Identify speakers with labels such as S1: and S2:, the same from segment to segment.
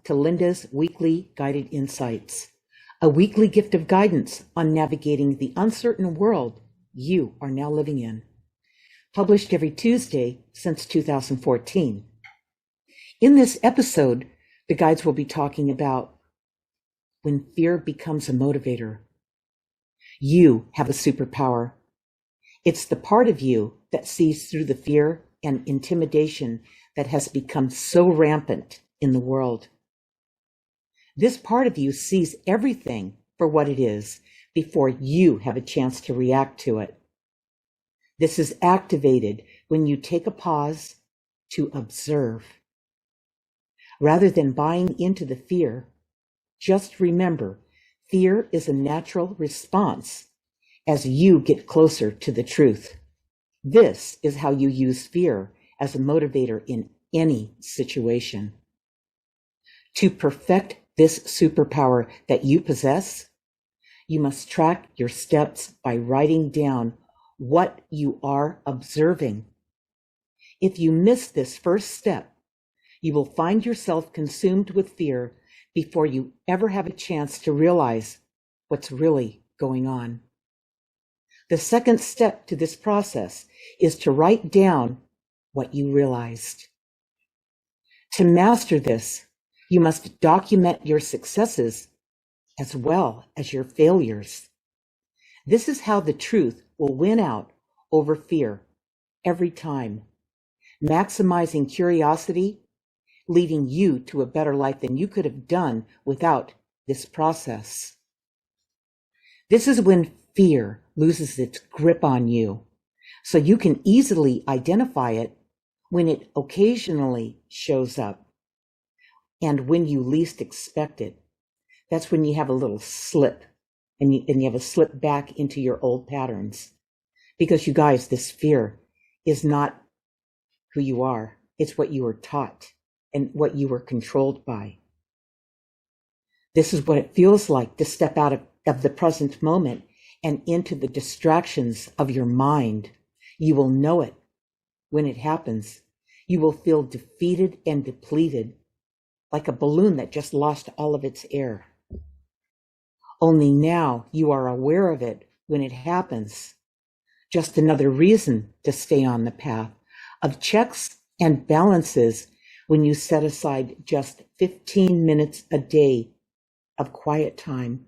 S1: to Linda's Weekly Guided Insights, a weekly gift of guidance on navigating the uncertain world you are now living in. Published every Tuesday since 2014. In this episode, the guides will be talking about when fear becomes a motivator. You have a superpower. It's the part of you that sees through the fear and intimidation that has become so rampant in the world. This part of you sees everything for what it is before you have a chance to react to it. This is activated when you take a pause to observe. Rather than buying into the fear, just remember, fear is a natural response as you get closer to the truth. This is how you use fear as a motivator in any situation. To perfect this superpower that you possess, you must track your steps by writing down what you are observing. If you miss this first step, you will find yourself consumed with fear before you ever have a chance to realize what's really going on. The second step to this process is to write down what you realized. To master this, you must document your successes as well as your failures. This is how the truth will win out over fear every time, maximizing curiosity, leading you to a better life than you could have done without this process. This is when fear loses its grip on you, so you can easily identify it when it occasionally shows up. And when you least expect it, that's when you have a little slip and you have a slip back into your old patterns. Because you guys, this fear is not who you are. It's what you were taught and what you were controlled by. This is what it feels like to step out of the present moment and into the distractions of your mind. You will know it when it happens. You will feel defeated and depleted, like a balloon that just lost all of its air. Only now you are aware of it when it happens. Just another reason to stay on the path of checks and balances when you set aside just 15 minutes a day of quiet time,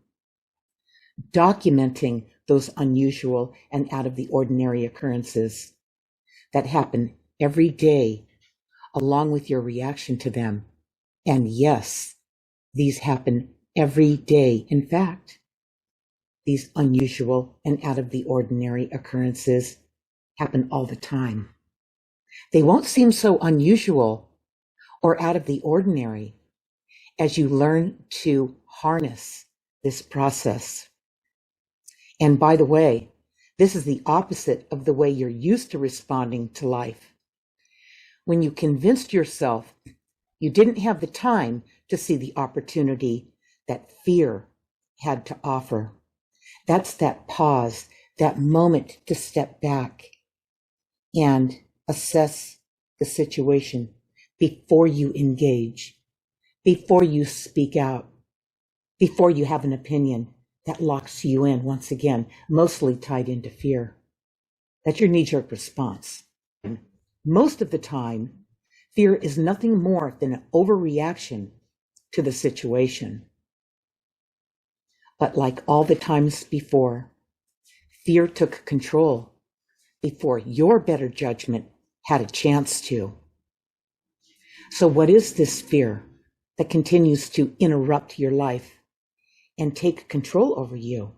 S1: documenting those unusual and out of the ordinary occurrences that happen every day, along with your reaction to them. And yes, these happen every day. In fact, these unusual and out of the ordinary occurrences happen all the time. They won't seem so unusual or out of the ordinary as you learn to harness this process. And by the way, this is the opposite of the way you're used to responding to life. When you convinced yourself you didn't have the time to see the opportunity that fear had to offer. That's that pause, that moment to step back and assess the situation before you engage, before you speak out, before you have an opinion that locks you in once again, mostly tied into fear. That's your knee-jerk response. Most of the time, fear is nothing more than an overreaction to the situation. But like all the times before, fear took control before your better judgment had a chance to. So what is this fear that continues to interrupt your life and take control over you?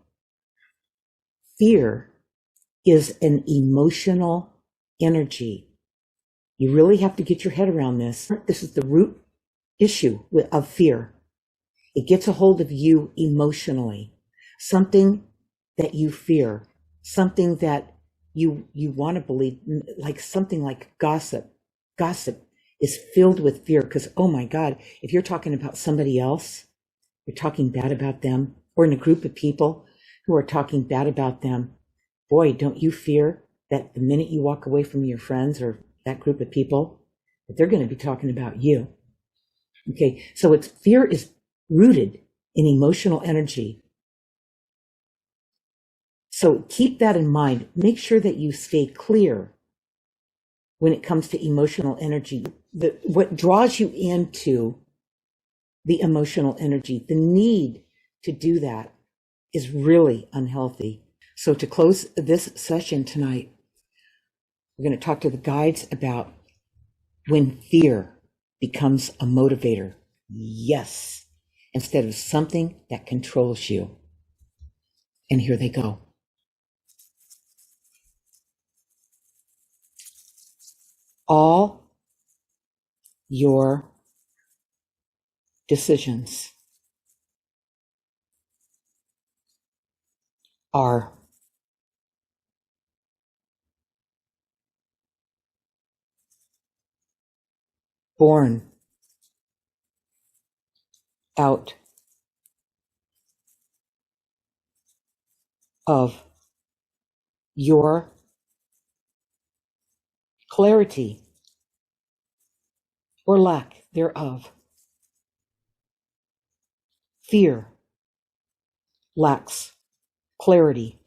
S1: Fear is an emotional energy. You really have to get your head around this. This is the root issue of fear. It gets a hold of you emotionally. Something that you fear, something that you want to believe, like something like gossip. Gossip is filled with fear because, oh my God, if you're talking about somebody else, you're talking bad about them, or in a group of people who are talking bad about them, boy, don't you fear that the minute you walk away from your friends or that group of people, that they're going to be talking about you. Okay, so it's fear is rooted in emotional energy. So keep that in mind. Make sure that you stay clear when it comes to emotional energy. What draws you into the emotional energy, the need to do that is really unhealthy. So to close this session tonight, we're going to talk to the guides about when fear becomes a motivator. Yes, instead of something that controls you. And here they go. All your decisions are born out of your clarity or lack thereof. Fear lacks clarity.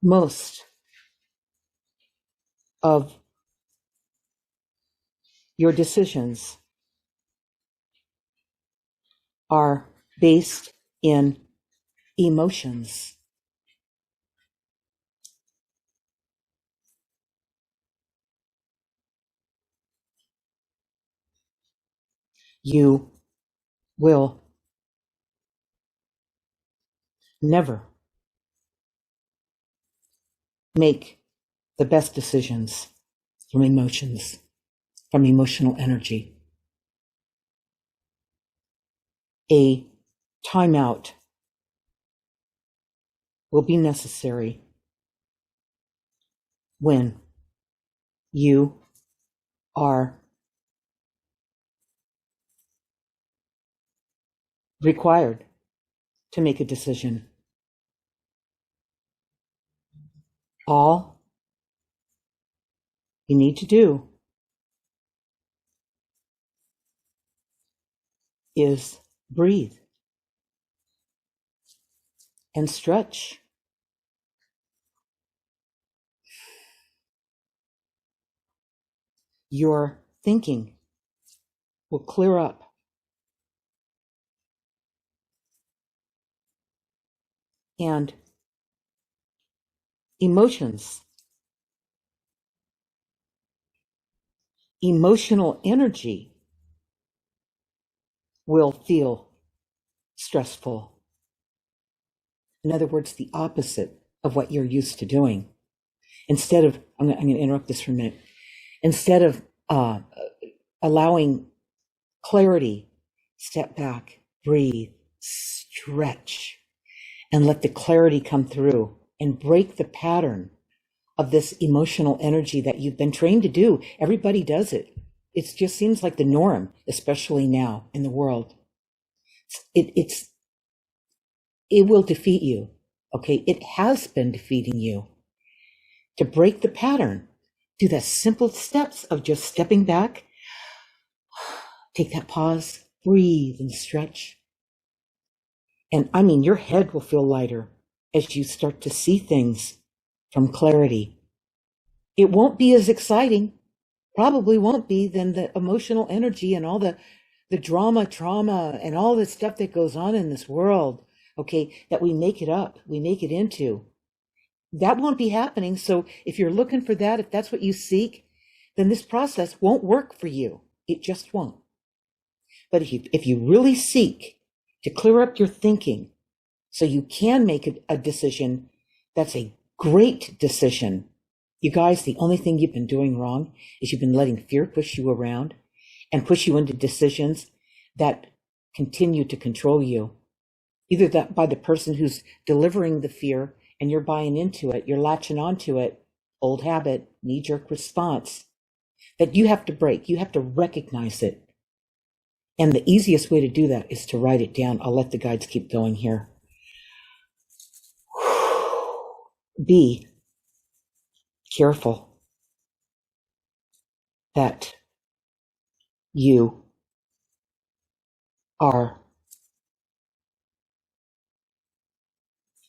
S1: Most of your decisions are based in emotions. You will never make the best decisions from emotions, from emotional energy. A timeout will be necessary when you are required to make a decision. All you need to do is breathe and stretch. Your thinking will clear up. And emotions, emotional energy will feel stressful. In other words, the opposite of what you're used to doing. Instead of, I'm going to interrupt this for a minute. Instead of allowing clarity, step back, breathe, stretch, and let the clarity come through and break the pattern of this emotional energy that you've been trained to do. Everybody does it. It just seems like the norm, especially now in the world. It will defeat you. Okay, it has been defeating you. To break the pattern, do the simple steps of just stepping back, take that pause, breathe and stretch. And I mean, your head will feel lighter as you start to see things from clarity. It won't be as exciting, probably won't be, than the emotional energy and all the trauma, and all the stuff that goes on in this world, okay, that we make it up, we make it into. That won't be happening. So if you're looking for that, if that's what you seek, then this process won't work for you. It just won't. But if you really seek to clear up your thinking so you can make a decision, that's a great decision. You guys, the only thing you've been doing wrong is you've been letting fear push you around and push you into decisions that continue to control you. Either that by the person who's delivering the fear and you're buying into it, you're latching onto it, old habit, knee-jerk response, that you have to break. You have to recognize it. And the easiest way to do that is to write it down. I'll let the guides keep going here. B, careful that you are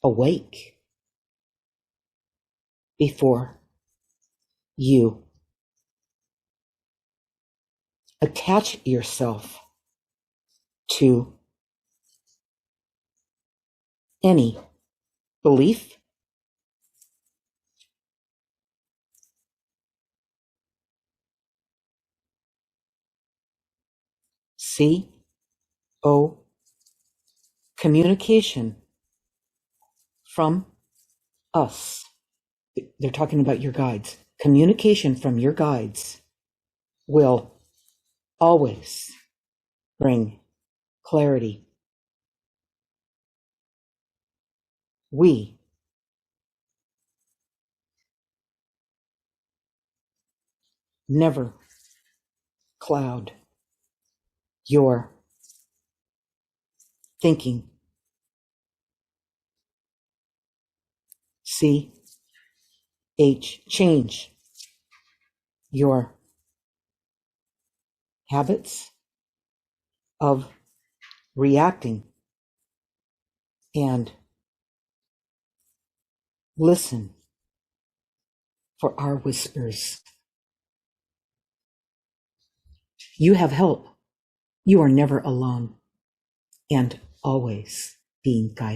S1: awake before you attach yourself to any belief, C-O, communication from us. They're talking about your guides. Communication from your guides will always bring clarity. We never cloud your thinking. C-H, change your habits of reacting and listen for our whispers. You have help. You are never alone and always being guided.